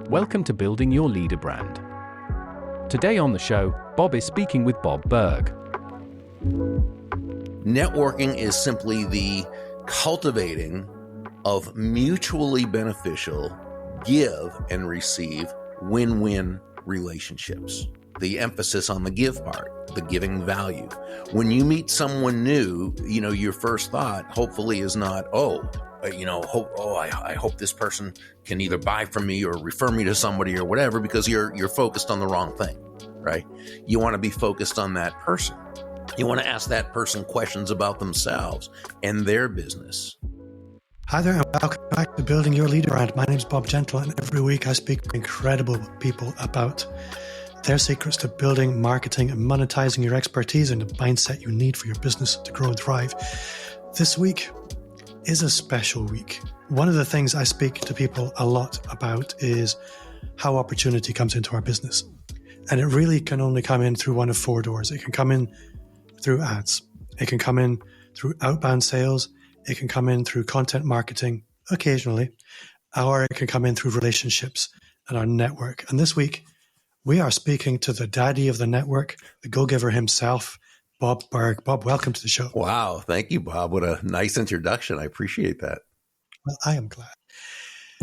Welcome to Building Your Leader Brand. Today on the show, Bob is speaking with Bob Burg. Networking is simply the cultivating of mutually beneficial give and receive win-win relationships. The emphasis on the give part, the giving value. When you meet someone new, your first thought hopefully is not, I hope this person can either buy from me or refer me to somebody or whatever, because you're focused on the wrong thing, right? You want to be focused on that person. You want to ask that person questions about themselves and their business. Hi there, and welcome back to Building Your Leader Brand. My name is Bob Gentle, and every week I speak to incredible people about their secrets to building, marketing, and monetizing your expertise and the mindset you need for your business to grow and thrive. This week is a special week. One of the things I speak to people a lot about is how opportunity comes into our business. And it really can only come in through one of four doors. It can come in through ads. It can come in through outbound sales. It can come in through content marketing occasionally, or it can come in through relationships and our network. And this week, we are speaking to the daddy of the network, the go-giver himself, Bob Burg. Bob, welcome to the show. Wow. Thank you, Bob. What a nice introduction. I appreciate that. Well, I am glad.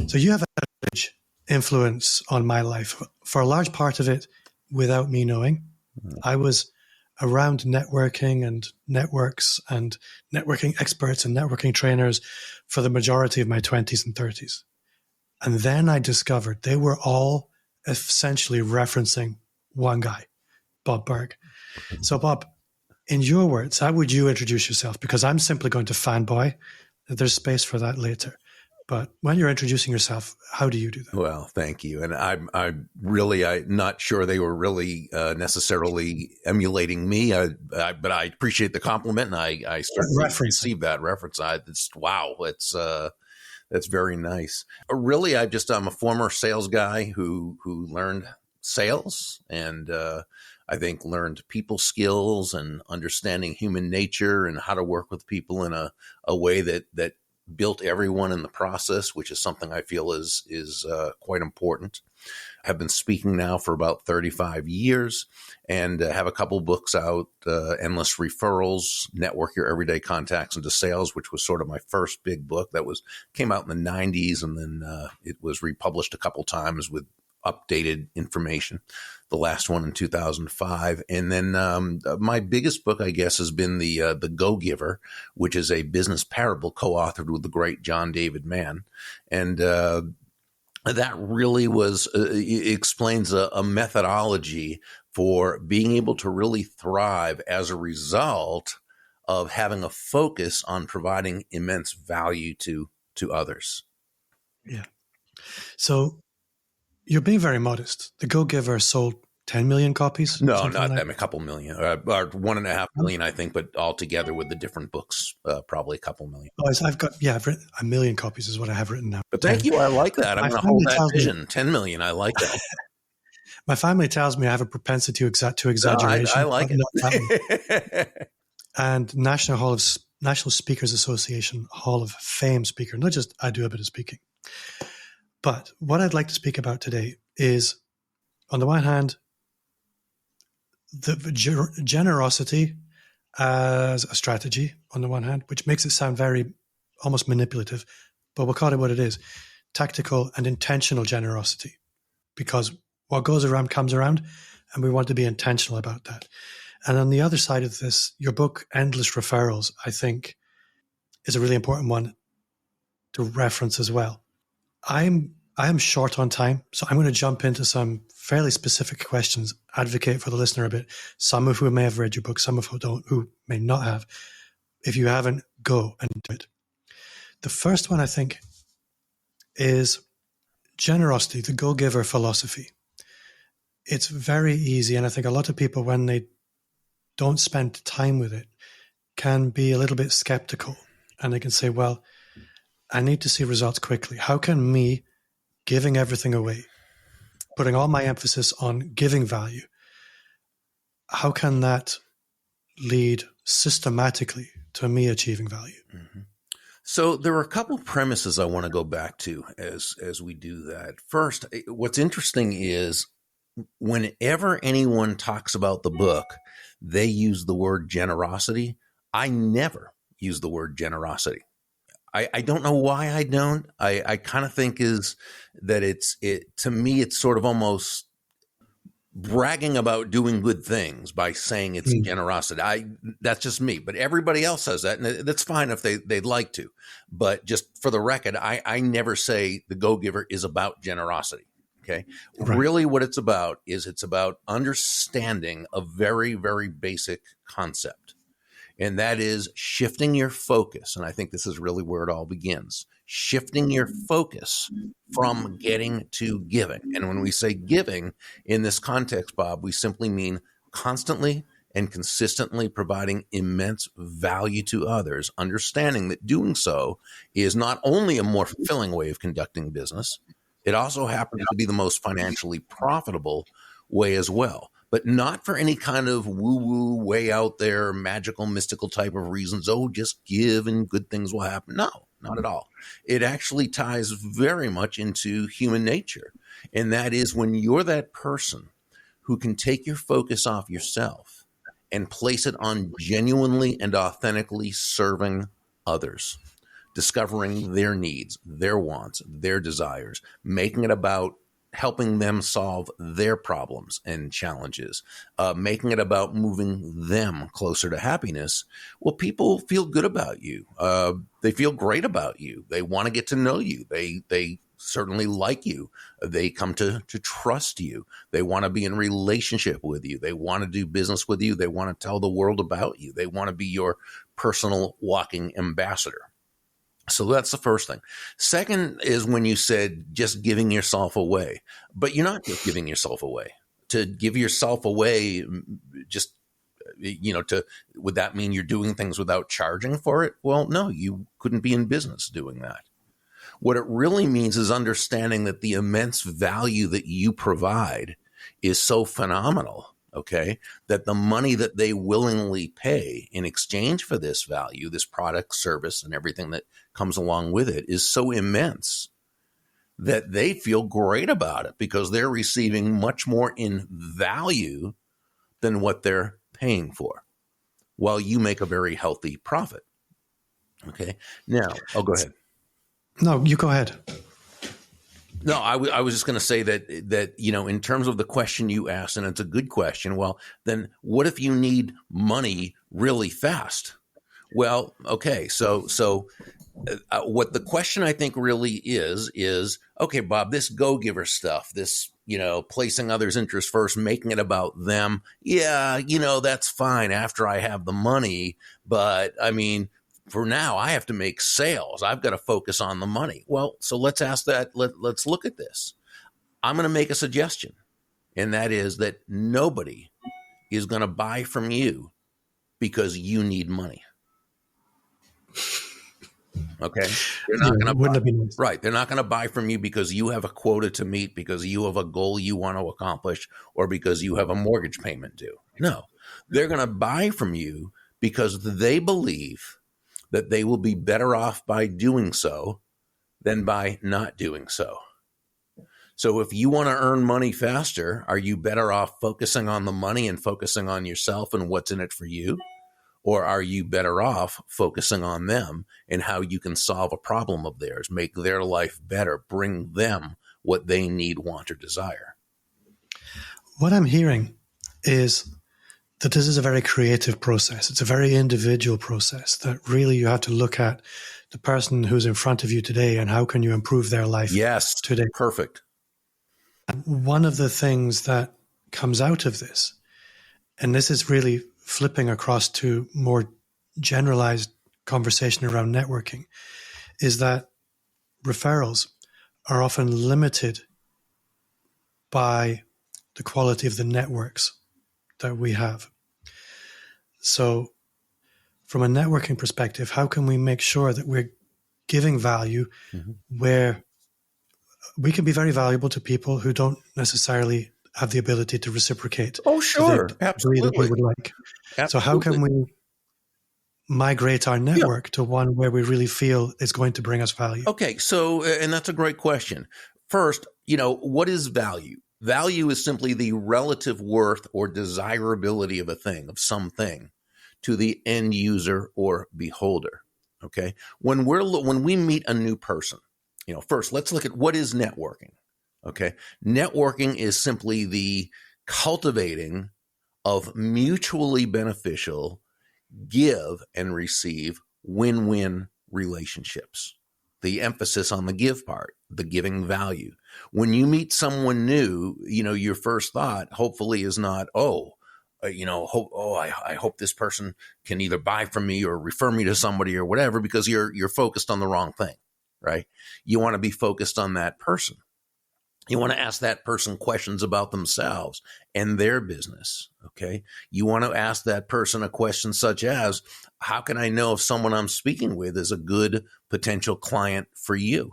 So you have a huge influence on my life. For a large part of it, without me knowing, I was around networking and networks and networking experts and networking trainers for the majority of my 20s and 30s. And then I discovered they were all essentially referencing one guy, Bob Burg. So Bob, in your words, how would you introduce yourself? Because I'm simply going to fanboy. There's space for that later. But when you're introducing yourself, how do you do that? Well, thank you. And I'm not sure they were really necessarily emulating me, but I appreciate the compliment, and I certainly received that reference. That's very nice. Really, I'm a former sales guy who learned sales and I think learned people skills and understanding human nature and how to work with people in a way that built everyone in the process, which is something I feel is quite important. Have been speaking now for about 35 years and have a couple books out, Endless Referrals, Network Your Everyday Contacts into Sales, which was sort of my first big book that came out in the 90s, and then it was republished a couple times with updated information. The last one in 2005. And then my biggest book, I guess, has been the Go-Giver, which is a business parable co-authored with the great John David Mann. And that really explains a methodology for being able to really thrive as a result of having a focus on providing immense value to others. Yeah. So you're being very modest. The Go-Giver sold 10 million copies? No, not that, a couple million, or 1.5 million, I think, but altogether with the different books, probably a couple million. Oh, I've written 1 million copies is what I have written now. But thank you. I like that. I'm going to hold that vision. 10 million. I like that. My family tells me I have a propensity to exaggeration. I like it. And National Speakers Association Hall of Fame speaker. Not just I do a bit of speaking. But what I'd like to speak about today is, on the one hand, the generosity as a strategy, on the one hand, which makes it sound very almost manipulative, but we'll call it what it is, tactical and intentional generosity, because what goes around comes around, and we want to be intentional about that. And on the other side of this, your book, Endless Referrals, I think is a really important one to reference as well. I am short on time, so I'm going to jump into some fairly specific questions, advocate for the listener a bit, some of who may have read your book, some of who may not have. If you haven't, go and do it. The first one, I think, is generosity, the go-giver philosophy. It's very easy, and I think a lot of people, when they don't spend time with it, can be a little bit skeptical, and they can say, well, I need to see results quickly. How can me giving everything away, putting all my emphasis on giving value, how can that lead systematically to me achieving value? Mm-hmm. So there are a couple of premises I want to go back to as we do that. First, what's interesting is whenever anyone talks about the book, they use the word generosity. I never use the word generosity. I don't know why I don't. I kind of think is that to me, it's sort of almost bragging about doing good things by saying it's generosity. That's just me, but everybody else says that, and that's fine if they'd like to. But just for the record, I never say the Go Giver is about generosity. Okay. Right. Really what it's about understanding a very, very basic concept. And that is shifting your focus. And I think this is really where it all begins. Shifting your focus from getting to giving. And when we say giving in this context, Bob, we simply mean constantly and consistently providing immense value to others, understanding that doing so is not only a more fulfilling way of conducting business, it also happens to be the most financially profitable way as well. But not for any kind of woo-woo, way out there, magical, mystical type of reasons. Oh, just give and good things will happen. No, not at all. It actually ties very much into human nature. And that is when you're that person who can take your focus off yourself and place it on genuinely and authentically serving others, discovering their needs, their wants, their desires, making it about helping them solve their problems and challenges, making it about moving them closer to happiness. Well, people feel good about you. They feel great about you. They want to get to know you. They certainly like you. They come to trust you. They want to be in relationship with you. They want to do business with you. They want to tell the world about you. They want to be your personal walking ambassador. So that's the first thing. Second is when you said just giving yourself away, but you're not just giving yourself away. To give yourself away, just, would that mean you're doing things without charging for it? Well, no, you couldn't be in business doing that. What it really means is understanding that the immense value that you provide is so phenomenal. Okay, that the money that they willingly pay in exchange for this value, this product, service, and everything that comes along with it is so immense that they feel great about it because they're receiving much more in value than what they're paying for, while you make a very healthy profit. Okay, now, go ahead. No, you go ahead. No, I was just going to say that, in terms of the question you asked, and it's a good question, well, then what if you need money really fast? Well, okay, so what the question I think really is, okay, Bob, this go-giver stuff, this, placing others' interests first, making it about them, yeah, that's fine after I have the money, but I mean, for now, I have to make sales. I've got to focus on the money. Well, so let's ask that. Let's look at this. I'm going to make a suggestion, and that is that nobody is going to buy from you because you need money. Okay? They're not going to buy. Right. They're not going to buy from you because you have a quota to meet, because you have a goal you want to accomplish, or because you have a mortgage payment due. No. They're going to buy from you because they believe that they will be better off by doing so than by not doing so. So if you want to earn money faster, are you better off focusing on the money and focusing on yourself and what's in it for you? Or are you better off focusing on them and how you can solve a problem of theirs, make their life better, bring them what they need, want, or desire? What I'm hearing is that this is a very creative process. It's a very individual process that really you have to look at the person who's in front of you today and how can you improve their life today. Perfect. One of the things that comes out of this, and this is really flipping across to more generalized conversation around networking, is that referrals are often limited by the quality of the networks that we have. So from a networking perspective, how can we make sure that we're giving value where we can be very valuable to people who don't necessarily have the ability to reciprocate? Oh, sure. Absolutely. That we would like. Absolutely. So how can we migrate our network to one where we really feel it's going to bring us value? Okay. So, and that's a great question. First, what is value? Value is simply the relative worth or desirability of a thing, of something, to the end user or beholder. Okay. When we meet a new person, first let's look at what is networking. Okay. Networking is simply the cultivating of mutually beneficial give and receive win-win relationships. The emphasis on the give part, the giving value. When you meet someone new, your first thought hopefully is not, I hope this person can either buy from me or refer me to somebody or whatever, because you're focused on the wrong thing, right? You want to be focused on that person. You want to ask that person questions about themselves and their business, okay? You want to ask that person a question such as, how can I know if someone I'm speaking with is a good potential client for you,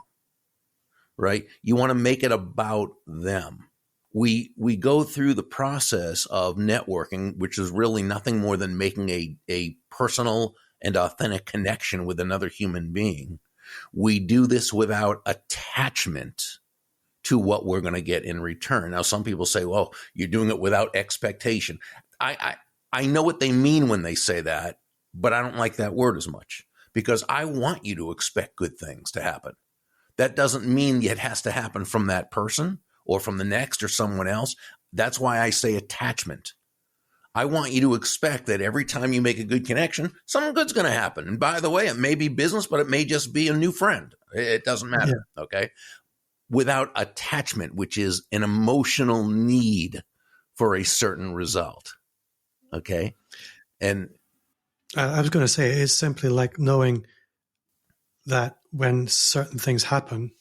right? You want to make it about them. We go through the process of networking, which is really nothing more than making a personal and authentic connection with another human being. We do this without attachment to what we're going to get in return. Now, some people say, well, you're doing it without expectation. I know what they mean when they say that, but I don't like that word as much, because I want you to expect good things to happen. That doesn't mean it has to happen from that person or from the next or someone else. That's why I say attachment. I want you to expect that every time you make a good connection, something good's going to happen. And by the way, it may be business, but it may just be a new friend. It doesn't matter. Yeah. Okay. Without attachment, which is an emotional need for a certain result. Okay. And I was going to say, it's simply like knowing that when certain things happen,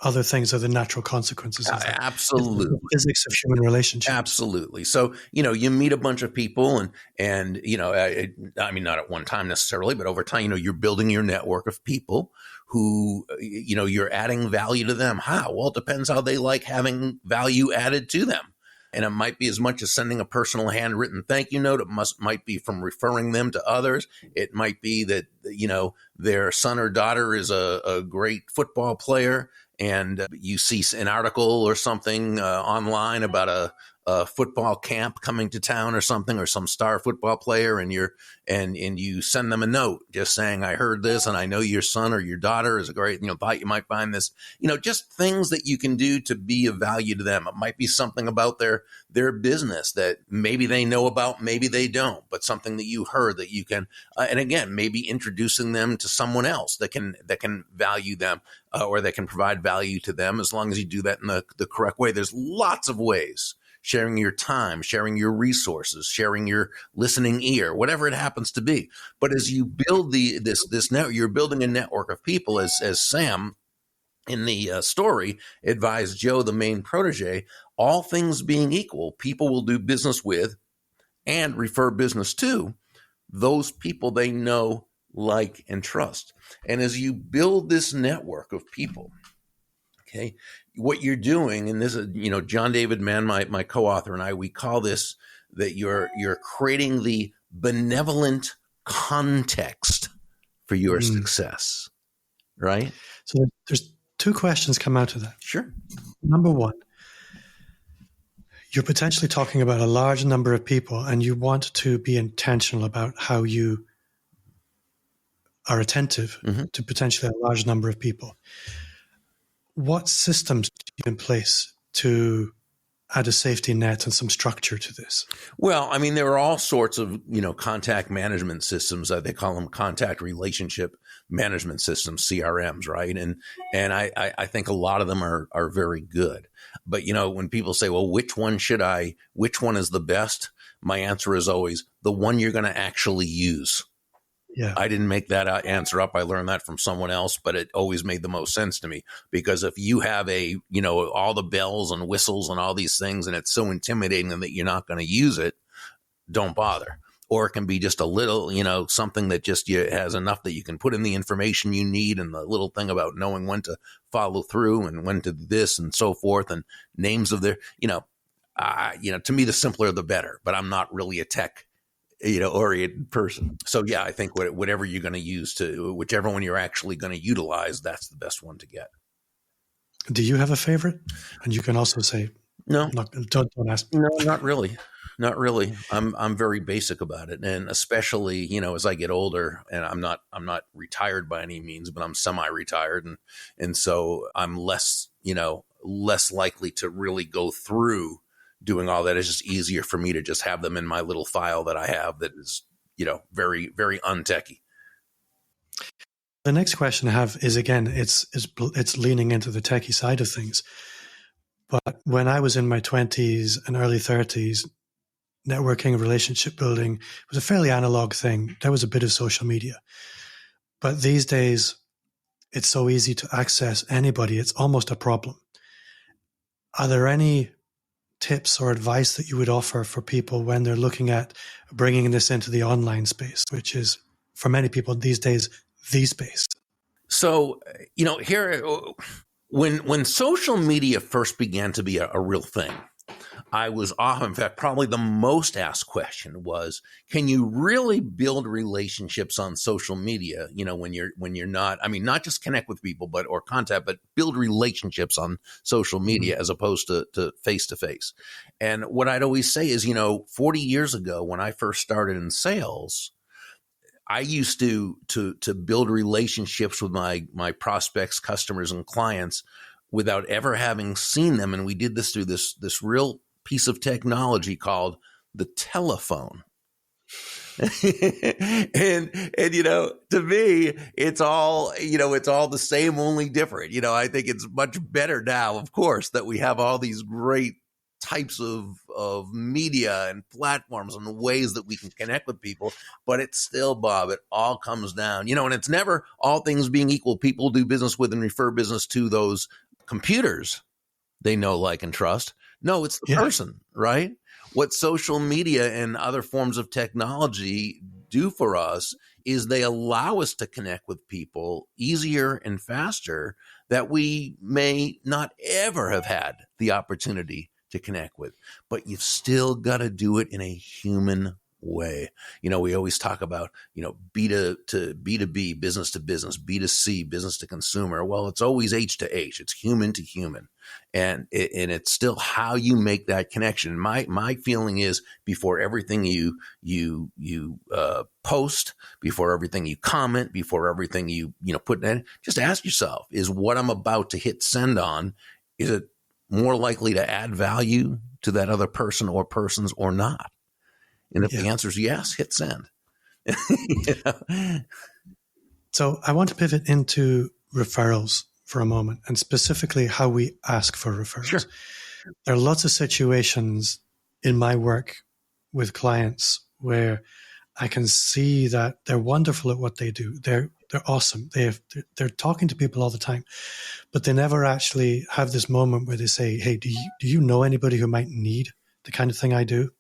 other things are the natural consequences of that. Absolutely. It's the physics of human relationships. Absolutely. So, you meet a bunch of people and I mean, not at one time necessarily, but over time, you're building your network of people who, you're adding value to them. How? Well, it depends how they like having value added to them. And it might be as much as sending a personal handwritten thank you note. It might be from referring them to others. It might be that, their son or daughter is a great football player, and you see an article or something online about a football camp coming to town or something, or some star football player, and you send them a note just saying, I heard this and I know your son or your daughter is a great, thought you might find this, just things that you can do to be of value to them. It might be something about their business that maybe they know about, maybe they don't, but something that you heard that you can, and again, maybe introducing them to someone else that can value them, or that can provide value to them, as long as you do that in the correct way. There's lots of ways. Sharing your time, sharing your resources, sharing your listening ear, whatever it happens to be. But as you build this network, you're building a network of people, as Sam in the story advised Joe, the main protege. All things being equal, people will do business with and refer business to those people they know, like, and trust. And as you build this network of people, okay, what you're doing, and this is, John David Mann, my co-author, and I, we call this that you're creating the benevolent context for your success, right? So there's two questions come out of that. Sure. Number one, you're potentially talking about a large number of people, and you want to be intentional about how you are attentive to potentially a large number of people. What systems do you have in place to add a safety net and some structure to this? Well, I mean, there are all sorts of, contact management systems. They call them contact relationship management systems, CRMs, right? And I think a lot of them are very good. But, when people say, well, which one is the best? My answer is always the one you're going to actually use. Yeah. I didn't make that answer up. I learned that from someone else, but it always made the most sense to me, because if you have all the bells and whistles and all these things, and it's so intimidating that you're not going to use it, don't bother. Or it can be just a little, something that just has enough that you can put in the information you need, and the little thing about knowing when to follow through and when to do this and so forth, and names of their, to me, the simpler the better. But I'm not really a tech oriented person. So yeah, I think whatever you're going to use whichever one you're actually going to utilize, that's the best one to get. Do you have a favorite? And you can also say, No, don't ask me. no, not really. Not really. I'm very basic about it, and especially as I get older, and I'm not retired by any means, but I'm semi-retired, and so I'm less likely to really go through doing all that. It's just easier for me to just have them in my little file that I have that is very very untechy. The next question I have is, again, it's leaning into the techie side of things. But when I was in my 20s and early 30s, networking, relationship building was a fairly analog thing. There was a bit of social media. But these days, it's so easy to access anybody. It's almost a problem. Are there any tips or advice that you would offer for people when they're looking at bringing this into the online space, which is, for many people these days, the space? So, here, when social media first began to be a real thing, I was often, in fact, probably the most asked question was, can you really build relationships on social media? When you're not, not just connect with people, or contact, but build relationships on social media as opposed to face to face. And what I'd always say is, 40 years ago, when I first started in sales, I used to build relationships with my prospects, customers, and clients without ever having seen them. And we did this through this real piece of technology called the telephone. and to me, it's all the same, only different. I think it's much better now, of course, that we have all these great types of media and platforms and ways that we can connect with people. But it's still, Bob, it all comes down, and it's never, all things being equal, people do business with and refer business to those computers they know, like, and trust. No, it's the person, right? What social media and other forms of technology do for us is they allow us to connect with people easier and faster that we may not ever have had the opportunity to connect with. But you've still got to do it in a human way. We always talk about, B to B2B, business to business, B2C, business to consumer. Well, it's always H to H. It's human to human. And it's still how you make that connection. My feeling is, before everything you post, before everything you comment, before everything you put in, just ask yourself, is what I'm about to hit send on, is it more likely to add value to that other person or persons or not? And if the answer is yes, hit send. So I want to pivot into referrals for a moment, and specifically how we ask for referrals. Sure. There are lots of situations in my work with clients where I can see that they're wonderful at what they do. They're awesome. They're talking to people all the time, but they never actually have this moment where they say, "Hey, do you know anybody who might need the kind of thing I do?"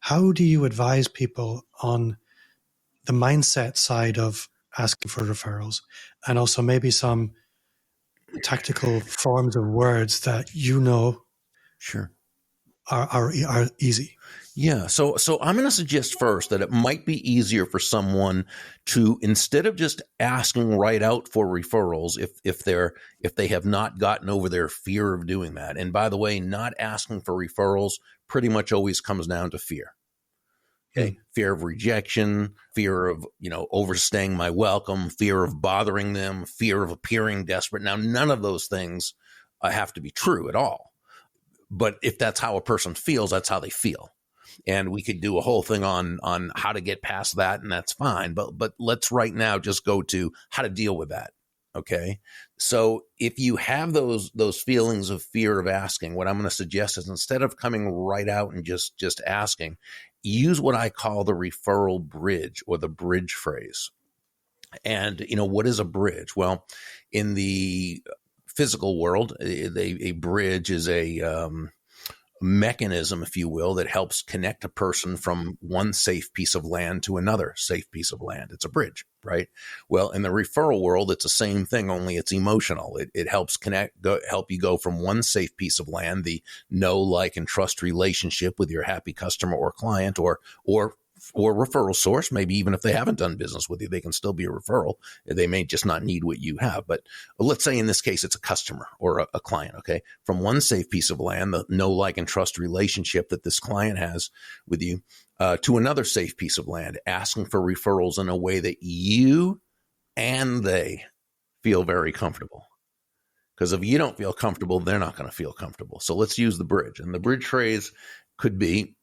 How do you advise people on the mindset side of asking for referrals, and also maybe some tactical forms of words that sure are easy? Yeah. So I'm going to suggest first that it might be easier for someone to, instead of just asking right out for referrals, if they have not gotten over their fear of doing that. And by the way, not asking for referrals pretty much always comes down to fear. Okay. Fear of rejection, fear of, overstaying my welcome, fear of bothering them, fear of appearing desperate. Now, none of those things have to be true at all. But if that's how a person feels, that's how they feel. And we could do a whole thing on how to get past that, and that's fine. But let's right now just go to how to deal with that. Okay. So if you have those feelings of fear of asking, what I'm going to suggest is, instead of coming right out and just asking, use what I call the referral bridge, or the bridge phrase. And, what is a bridge? Well, in the physical world, a bridge is a mechanism, if you will, that helps connect a person from one safe piece of land to another safe piece of land. It's a bridge, right? Well, in the referral world, it's the same thing, only it's emotional. It helps help you go from one safe piece of land, the know, like, and trust relationship with your happy customer or client, or or referral source. Maybe even if they haven't done business with you, they can still be a referral. They may just not need what you have. But let's say in this case, it's a customer or a client, okay? From one safe piece of land, the know, like, and trust relationship that this client has with you, to another safe piece of land, asking for referrals in a way that you and they feel very comfortable. Because if you don't feel comfortable, they're not going to feel comfortable. So let's use the bridge. And the bridge phrase could be,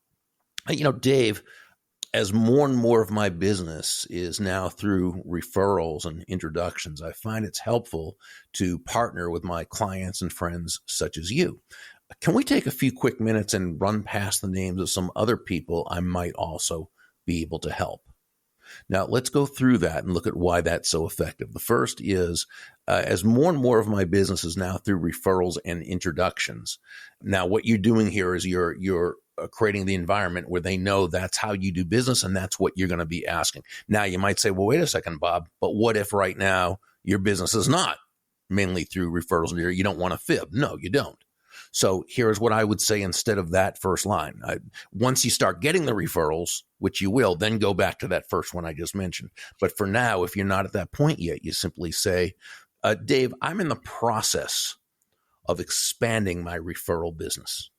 Dave, as more and more of my business is now through referrals and introductions, I find it's helpful to partner with my clients and friends such as you. Can we take a few quick minutes and run past the names of some other people I might also be able to help? Now, let's go through that and look at why that's so effective. The first is, as more and more of my business is now through referrals and introductions. Now, what you're doing here is you're creating the environment where they know that's how you do business and that's what you're going to be asking. Now, you might say, well, wait a second, Bob, but what if right now your business is not mainly through referrals and you don't want to fib? No, you don't. So here's what I would say instead of that first line. Once you start getting the referrals, which you will, then go back to that first one I just mentioned. But for now, if you're not at that point yet, you simply say, Dave, I'm in the process of expanding my referral business,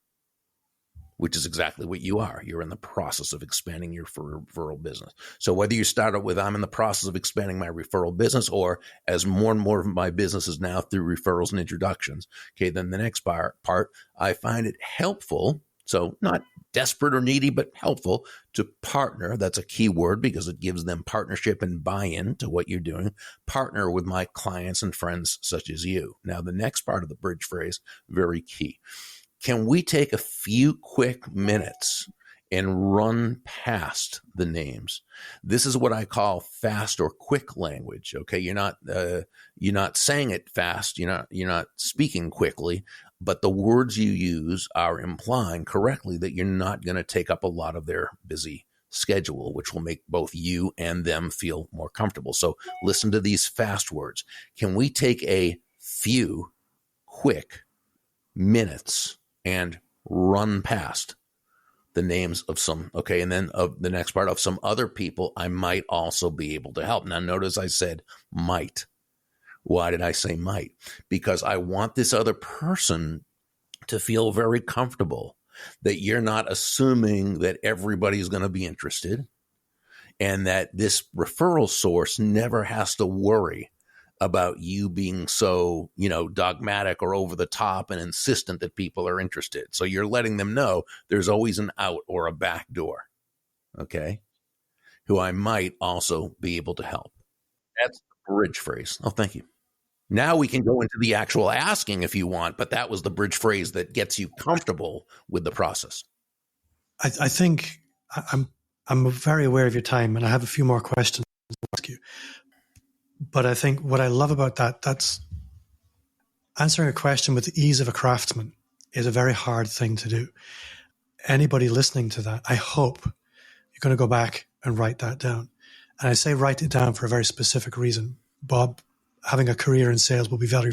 which is exactly what you are. You're in the process of expanding your referral business. So whether you start out with, I'm in the process of expanding my referral business, or as more and more of my business is now through referrals and introductions, okay, then the next part, I find it helpful, so not desperate or needy, but helpful to partner. That's a key word because it gives them partnership and buy-in to what you're doing. Partner with my clients and friends such as you. Now, the next part of the bridge phrase, very key. Can we take a few quick minutes and run past the names? This is what I call fast or quick language. Okay, you're not saying it fast. You're not speaking quickly, but the words you use are implying correctly that you're not going to take up a lot of their busy schedule, which will make both you and them feel more comfortable. So listen to these fast words. Can we take a few quick minutes and run past the names of some, okay, and then of the next part, of some other people I might also be able to help. Now, notice I said might. Why did I say might? Because I want this other person to feel very comfortable that you're not assuming that everybody's going to be interested, and that this referral source never has to worry about you being so, dogmatic or over the top and insistent that people are interested. So you're letting them know there's always an out or a back door, okay, who I might also be able to help. That's the bridge phrase. Oh, thank you. Now we can go into the actual asking if you want, but that was the bridge phrase that gets you comfortable with the process. I think I'm very aware of your time, and I have a few more questions to ask you. But I think what I love about that's answering a question with the ease of a craftsman is a very hard thing to do. Anybody listening to that, I hope you're going to go back and write that down. And I say write it down for a very specific reason. Bob, having a career in sales, will be very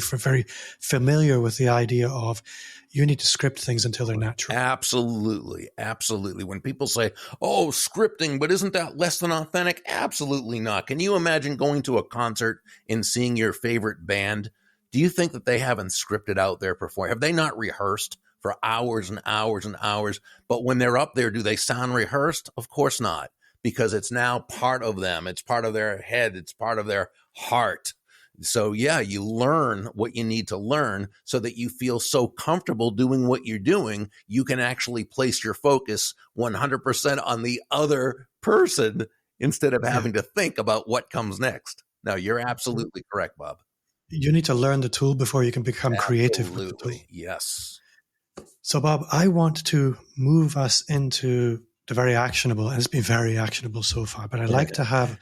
familiar with the idea of you need to script things until they're natural. Absolutely. Absolutely. When people say, oh, scripting, but isn't that less than authentic? Absolutely not. Can you imagine going to a concert and seeing your favorite band? Do you think that they haven't scripted out their performance? Have they not rehearsed for hours and hours and hours? But when they're up there, do they sound rehearsed? Of course not, because it's now part of them. It's part of their head. It's part of their heart. So yeah, you learn what you need to learn so that you feel so comfortable doing what you're doing, you can actually place your focus 100% on the other person instead of having to think about what comes next. Now, you're absolutely correct, Bob. You need to learn the tool before you can become creative with the tool. Yes. So, Bob, I want to move us into the very actionable, and it's been very actionable so far, but I'd like to have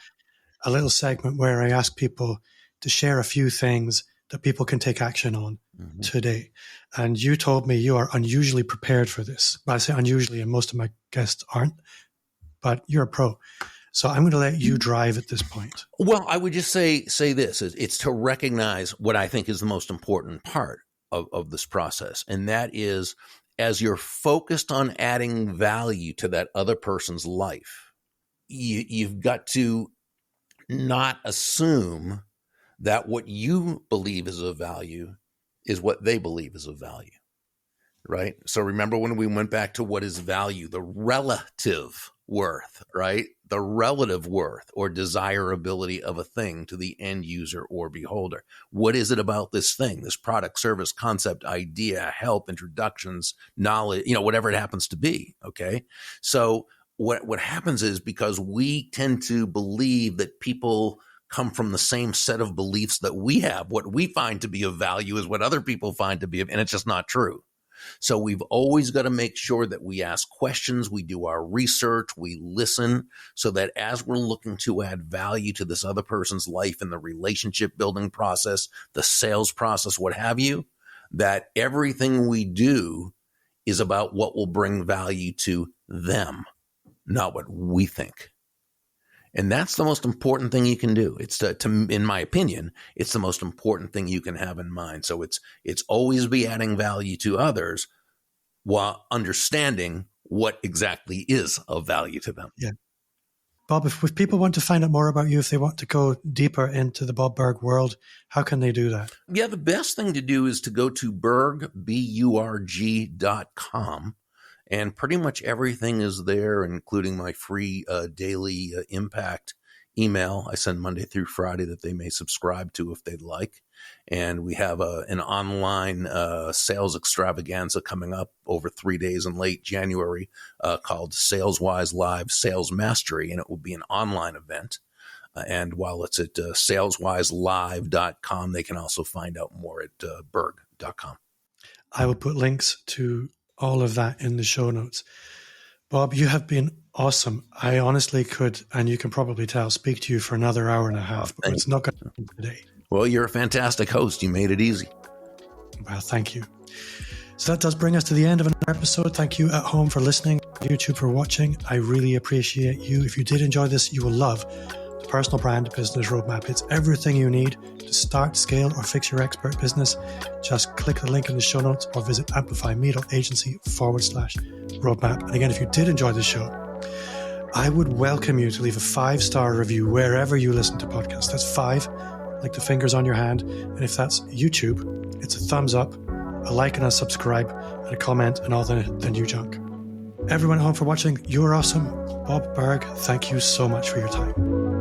a little segment where I ask people to share a few things that people can take action on today. And you told me you are unusually prepared for this. Well, I say unusually, and most of my guests aren't, but you're a pro. So I'm going to let you drive at this point. Well, I would just say this. It's to recognize what I think is the most important part of this process. And that is, as you're focused on adding value to that other person's life, you've got to not assume that what you believe is of value is what they believe is of value, right? So remember when we went back to what is value, the relative worth, right? The relative worth or desirability of a thing to the end user or beholder. What is it about this thing, this product, service, concept, idea, help, introductions, knowledge, whatever it happens to be, okay? So what happens is, because we tend to believe that people come from the same set of beliefs that we have, what we find to be of value is what other people find to be of, and it's just not true. So we've always got to make sure that we ask questions, we do our research, we listen, so that as we're looking to add value to this other person's life in the relationship building process, the sales process, what have you, that everything we do is about what will bring value to them, not what we think. And that's the most important thing you can do. It's in my opinion, it's the most important thing you can have in mind. So it's always be adding value to others while understanding what exactly is of value to them. Yeah. Bob, if people want to find out more about you, if they want to go deeper into the Bob Burg world, how can they do that? Yeah, the best thing to do is to go to burg.com. And pretty much everything is there, including my free daily impact email I send Monday through Friday that they may subscribe to if they'd like. And we have an online sales extravaganza coming up over 3 days in late January called SalesWise Live Sales Mastery, and it will be an online event. And while it's at saleswiselive.com, they can also find out more at burg.com. I will put links to all of that in the show notes. Bob, you have been awesome. I honestly could, and you can probably tell, speak to you for another hour and a half, but it's not going to happen today. Well, you're a fantastic host. You made it easy. Well, thank you. So that does bring us to the end of another episode. Thank you at home for listening, YouTube for watching. I really appreciate you. If you did enjoy this, you will love the Personal Brand Business Roadmap. It's everything you need to start, scale, or fix your expert business. Just click the link in the show notes or visit amplifyme.agency/roadmap. And again, if you did enjoy the show, I would welcome you to leave a 5-star review wherever you listen to podcasts. That's 5, like the fingers on your hand. And if that's YouTube, it's a thumbs up, a like and a subscribe, and a comment, and all the new junk. Everyone at home for watching, you're awesome. Bob Burg, thank you so much for your time.